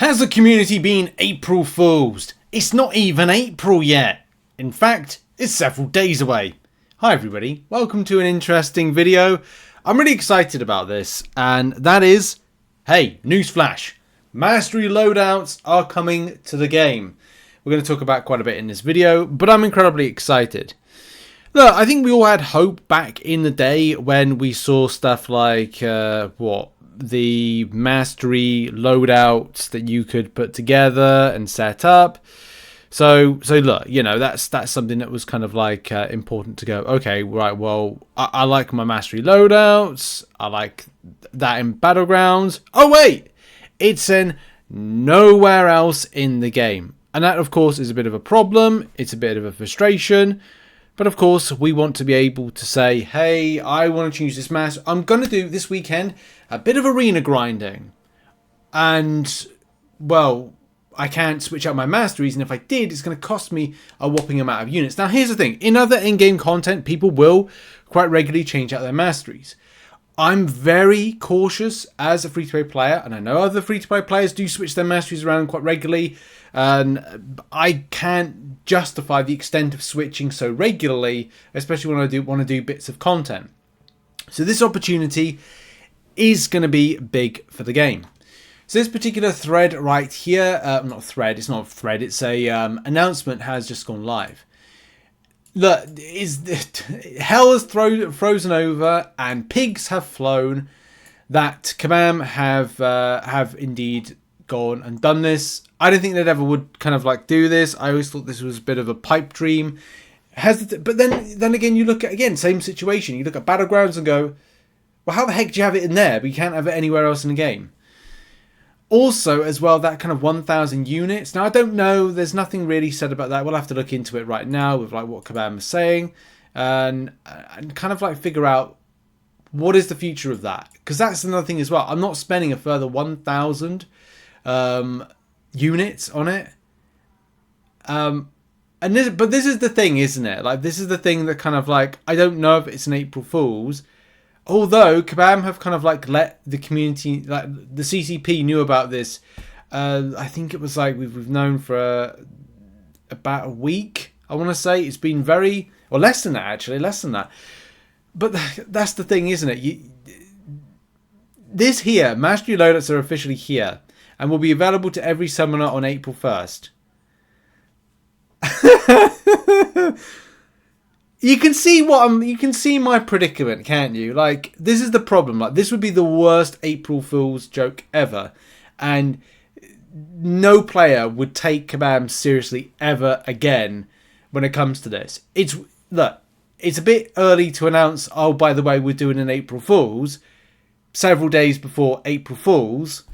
Has the community been April Fool's? It's not even April yet. In fact, it's several days away. Hi everybody, welcome to an interesting video. I'm really excited about this, and that is, hey, newsflash, Mastery Loadouts are coming to the game. We're going to talk about quite a bit in this video, but I'm incredibly excited. Look, I think we all had hope back in the day when we saw stuff like, the Mastery Loadouts that you could put together and set up. So look, you know, that's something that was kind of like important to go, okay, right, well, I like my Mastery Loadouts. I like that in Battlegrounds. Oh, wait, it's in nowhere else in the game. And that, of course, is a bit of a problem. It's a bit of a frustration. But, of course, we want to be able to say, hey, I want to choose this master. I'm going to do this weekend a bit of arena grinding. And, well, I can't switch out my masteries. And if I did, it's going to cost me a whopping amount of units. Now, here's the thing. In other in-game content, people will quite regularly change out their masteries. I'm very cautious as a free-to-play player. And I know other free-to-play players do switch their masteries around quite regularly. And I can't justify the extent of switching so regularly, especially when I want to do bits of content. So this opportunity is going to be big for the game. So this particular thread right here, it's not a thread, it's a announcement has just gone live. Look, hell has frozen over and pigs have flown that Kabam have indeed gone and done this. I don't think they'd ever would kind of like do this. I always thought this was a bit of a pipe dream. But then again, you look at, same situation. You look at Battlegrounds and go, well, how the heck do you have it in there, but you can't have it anywhere else in the game? Also, as well, that kind of 1,000 units. Now, I don't know. There's nothing really said about that. We'll have to look into it right now with like what Kabam is saying and kind of like figure out what is the future of that. Because that's another thing as well. I'm not spending a further 1,000 units on it. But this is the thing, isn't it? Like, this is the thing that kind of like, I don't know if it's an April Fool's. Although Kabam have kind of like let the community, like the CCP knew about this. I think it was like we've known for about a week. I want to say it's been less than that actually, less than that. But that's the thing, isn't it? This here, Mastery Loadouts are officially here and will be available to every summoner on April 1st. You can see my predicament, can't you? Like, this is the problem. Like, this would be the worst April Fool's joke ever. And no player would take Kabam seriously ever again when it comes to this. It's a bit early to announce, oh, by the way, we're doing an April Fool's several days before April Fool's.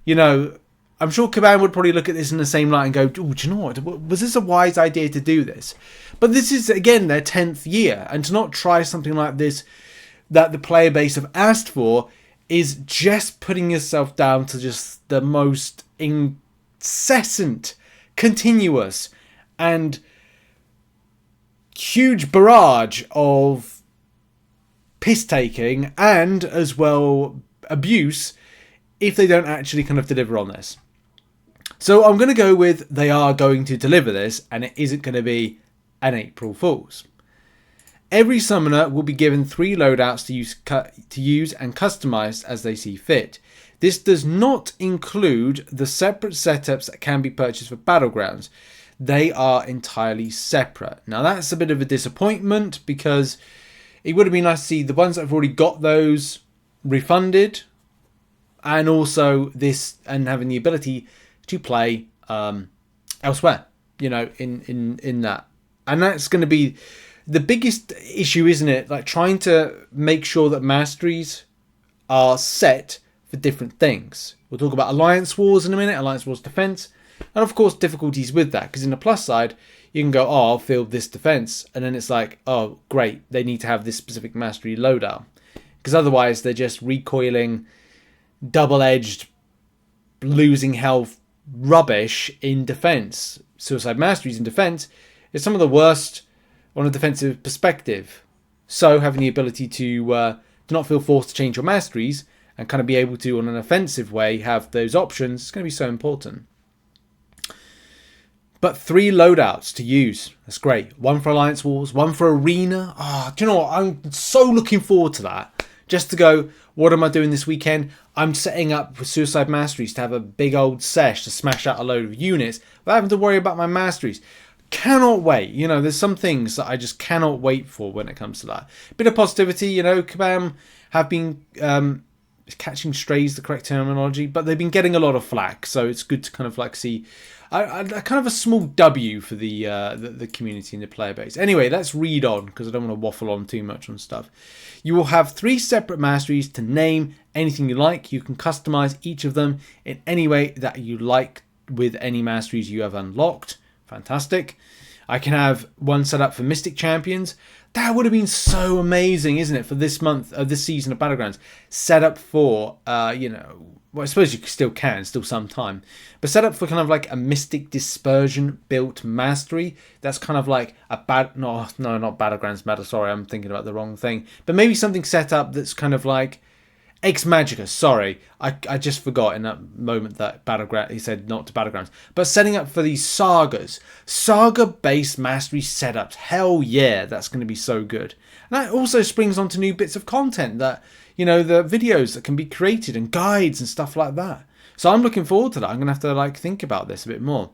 You know, I'm sure Kabam would probably look at this in the same light and go, oh, do you know what? Was this a wise idea to do this? But this is, again, their 10th year. And to not try something like this that the player base have asked for is just putting yourself down to just the most incessant, continuous, and huge barrage of piss-taking and, as well, abuse if they don't actually kind of deliver on this. So I'm going to go with they are going to deliver this, and it isn't going to be an April Fool's. Every summoner will be given 3 loadouts to use and customize as they see fit. This does not include the separate setups that can be purchased for Battlegrounds. They are entirely separate. Now that's a bit of a disappointment because it would have been nice to see the ones that have already got those refunded, and also this and having the ability to play elsewhere, you know, in that. And that's going to be the biggest issue, isn't it? Like, trying to make sure that masteries are set for different things. We'll talk about Alliance Wars in a minute, Alliance Wars Defense, and of course difficulties with that, because in the plus side, you can go, oh, I'll field this defense, and then it's like, oh, great, they need to have this specific mastery loadout. Because otherwise, they're just recoiling, double-edged, losing health rubbish in defense. Suicide masteries in defense is some of the worst on a defensive perspective. So having the ability to not feel forced to change your masteries and kind of be able to, on an offensive way, have those options. It's going to be so important. But 3 loadouts to use. That's great. 1 for Alliance Wars, 1 for Arena. Do you know what? I'm so looking forward to that. Just to go, what am I doing this weekend? I'm setting up for Suicide Masteries to have a big old sesh to smash out a load of units without having to worry about my masteries. Cannot wait. You know, there's some things that I just cannot wait for when it comes to that. Bit of positivity, you know, Kabam have been catching strays, the correct terminology, but they've been getting a lot of flack, so it's good to kind of like see I kind of a small W for the community and the player base. Anyway, let's read on, because I don't want to waffle on too much on stuff. You will have 3 separate masteries to name anything you like. You can customize each of them in any way that you like with any masteries you have unlocked. Fantastic. I can have one set up for Mystic Champions. That would have been so amazing, isn't it, for this month, this season of Battlegrounds. Set up for, you know, well, I suppose you still can, still some time. But set up for kind of like a Mystic Dispersion built mastery. That's kind of like a no, not Battlegrounds matter. Sorry, I'm thinking about the wrong thing. But maybe something set up that's kind of like Magica. Sorry, I just forgot in that moment that he said not to Battlegrounds. But setting up for these Sagas. Saga-based mastery setups. Hell yeah, that's going to be so good. And that also springs onto new bits of content that, you know, the videos that can be created and guides and stuff like that. So I'm looking forward to that. I'm going to have to like think about this a bit more.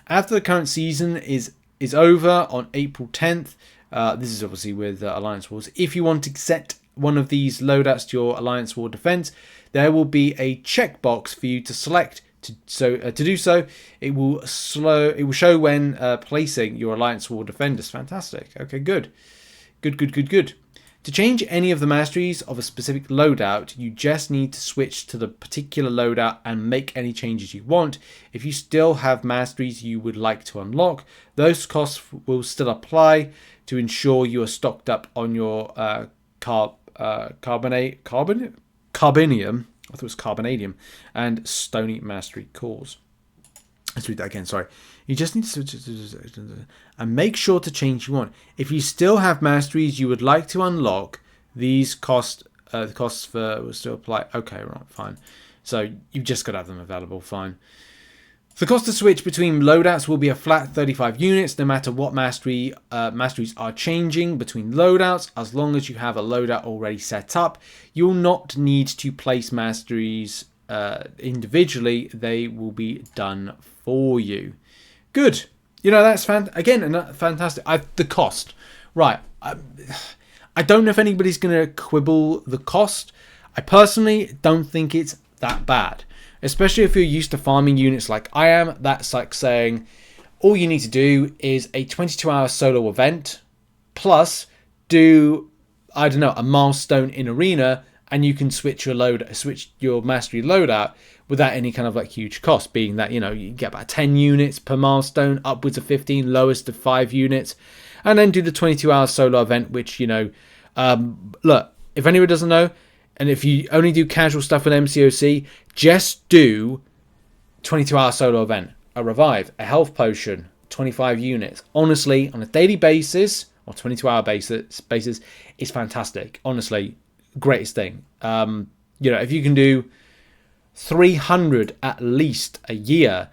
After the current season is over on April 10th, this is obviously with Alliance Wars. If you want to set one of these loadouts to your Alliance War defense, there will be a checkbox for you to select. To do so, it will show when placing your Alliance War defenders. Fantastic. Okay, good. To change any of the masteries of a specific loadout, you just need to switch to the particular loadout and make any changes you want. If you still have masteries you would like to unlock, those costs will still apply to ensure you are stocked up on your Carbonium, I thought it was Carbonadium, and Stony Mastery cores. Let's read that again, sorry. You just need to and make sure to change you want. If you still have masteries you would like to unlock, these the costs for will still apply. Okay, right, fine. So you've just got to have them available, fine. The cost to switch between loadouts will be a flat 35 units, no matter what masteries are changing between loadouts. As long as you have a loadout already set up, you will not need to place masteries individually. They will be done for you. Good. You know, that's fantastic. The cost. Right. I don't know if anybody's going to quibble the cost. I personally don't think it's that bad. Especially if you're used to farming units like I am. That's like saying all you need to do is a 22-hour solo event plus do, I don't know, a milestone in Arena, and you can switch your mastery loadout without any kind of like huge cost, being that, you know, you get about 10 units per milestone, upwards of 15, lowest of 5 units, and then do the 22-hour solo event, which, you know, look, if anyone doesn't know, and if you only do casual stuff with MCOC, just do 22-hour solo event, a revive, a health potion, 25 units. Honestly, on a daily basis or 22-hour basis, it's fantastic. Honestly, greatest thing. You know, if you can do 300 at least a year,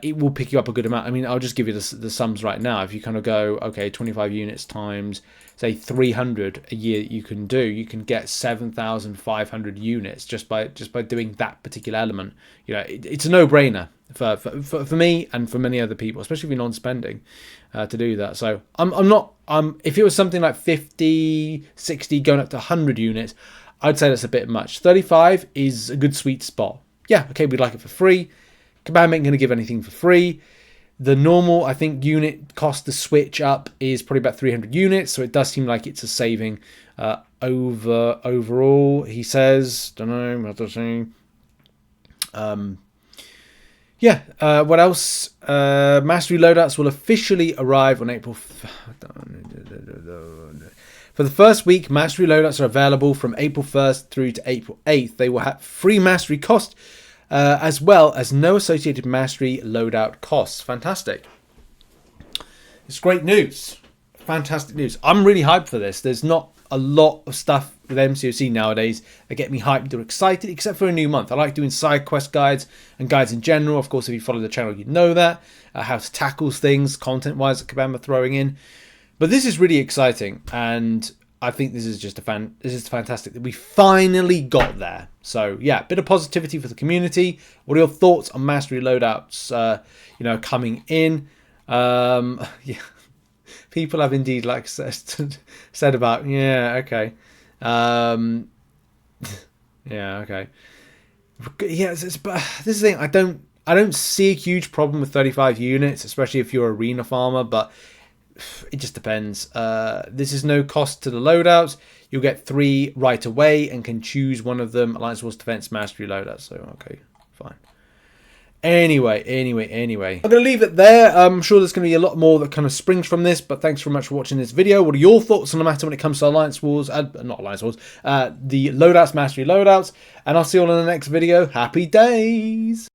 it will pick you up a good amount. I mean, I'll just give you the sums right now. If you kind of go, okay, 25 units times, say 300 a year, you can get 7,500 units just by doing that particular element. You know, it's a no-brainer for me and for many other people, especially if you're non-spending to do that. So I'm not if it was something like 50, 60 going up to 100 units, I'd say that's a bit much. 35 is a good sweet spot. Yeah, okay, we'd like it for free. Kabam ain't going to give anything for free. The normal, I think, unit cost to switch up is probably about 300 units, so it does seem like it's a saving overall. He says, don't know, what to say. What else? Mastery loadouts will officially arrive on April. For the first week, mastery loadouts are available from April 1st through to April 8th. They will have free mastery cost, as well as no associated mastery loadout costs. Fantastic. It's great news. Fantastic news. I'm really hyped for this. There's not a lot of stuff with MCOC nowadays that get me hyped or excited, except for a new month. I like doing side quest guides and guides in general. Of course, if you follow the channel, you know that. How to tackle things content-wise that Kabam are throwing in. But this is really exciting, and I think this is just this is fantastic that we finally got there. So yeah, bit of positivity for the community. What are your thoughts on Mastery Loadouts, you know, coming in? Yeah. People have indeed, like said about, yeah, okay. Yeah, okay. Yeah, but this is the thing, I don't see a huge problem with 35 units, especially if you're arena farmer, but it just depends. This is no cost to the loadouts. You'll get 3 right away and can choose one of them. Alliance Wars Defense Mastery Loadouts. So okay, fine. Anyway. I'm going to leave it there. I'm sure there's going to be a lot more that kind of springs from this, but thanks very much for watching this video. What are your thoughts on the matter when it comes to Alliance Wars? Not Alliance Wars. The Loadouts, Mastery Loadouts. And I'll see you all in the next video. Happy days!